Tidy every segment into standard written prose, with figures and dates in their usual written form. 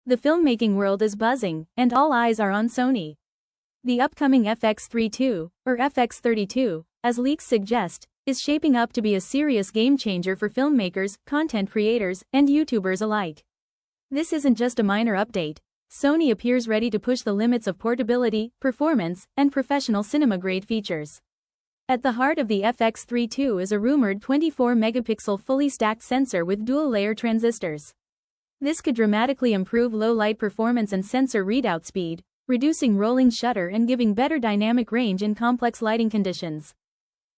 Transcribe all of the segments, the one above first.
The filmmaking world is buzzing, and all eyes are on Sony. The upcoming FX3 II, or FX32, as leaks suggest, is shaping up to be a serious game-changer for filmmakers, content creators, and YouTubers alike. This isn't just a minor update. Sony appears ready to push the limits of portability, performance, and professional cinema-grade features. At the heart of the FX3 II is a rumored 24-megapixel fully stacked sensor with dual-layer transistors. This could dramatically improve low-light performance and sensor readout speed, reducing rolling shutter and giving better dynamic range in complex lighting conditions.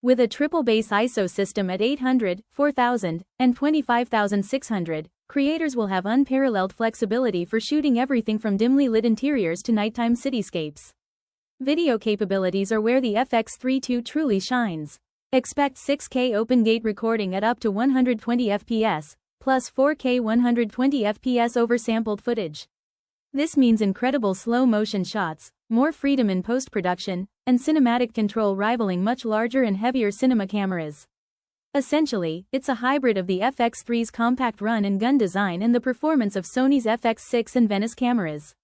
With a triple base ISO system at 800, 4000, and 25600, creators will have unparalleled flexibility for shooting everything from dimly lit interiors to nighttime cityscapes. Video capabilities are where the FX3 II truly shines. Expect 6K open-gate recording at up to 120 fps, plus 4K 120 fps oversampled footage. This means incredible slow-motion shots, more freedom in post-production, and cinematic control rivaling much larger and heavier cinema cameras. Essentially, it's a hybrid of the FX3's compact run-and-gun design and the performance of Sony's FX6 and Venice cameras.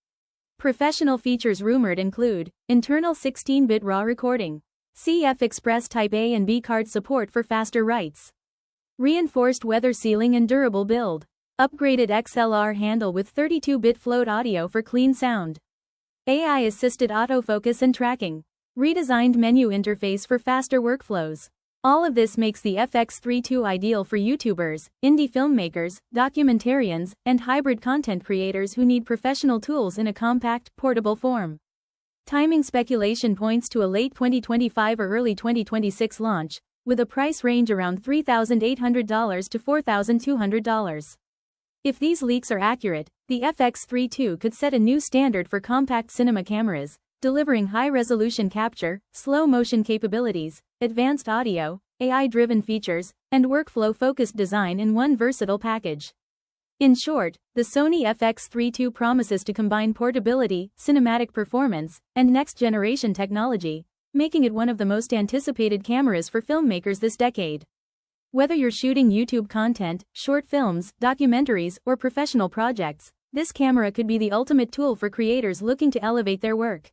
Professional features rumored include internal 16-bit RAW recording, CF Express Type A and B card support for faster writes, reinforced weather sealing and durable build, upgraded XLR handle with 32-bit float audio for clean sound, AI-assisted autofocus and tracking, redesigned menu interface for faster workflows. All of this makes the FX3 II ideal for YouTubers, indie filmmakers, documentarians, and hybrid content creators who need professional tools in a compact, portable form. Timing speculation points to a late 2025 or early 2026 launch, with a price range around $3,800 to $4,200. If these leaks are accurate, the FX3 II could set a new standard for compact cinema cameras, delivering high-resolution capture, slow-motion capabilities, advanced audio, AI-driven features, and workflow-focused design in one versatile package. In short, the Sony FX3 II promises to combine portability, cinematic performance, and next-generation technology, making it one of the most anticipated cameras for filmmakers this decade. Whether you're shooting YouTube content, short films, documentaries, or professional projects, this camera could be the ultimate tool for creators looking to elevate their work.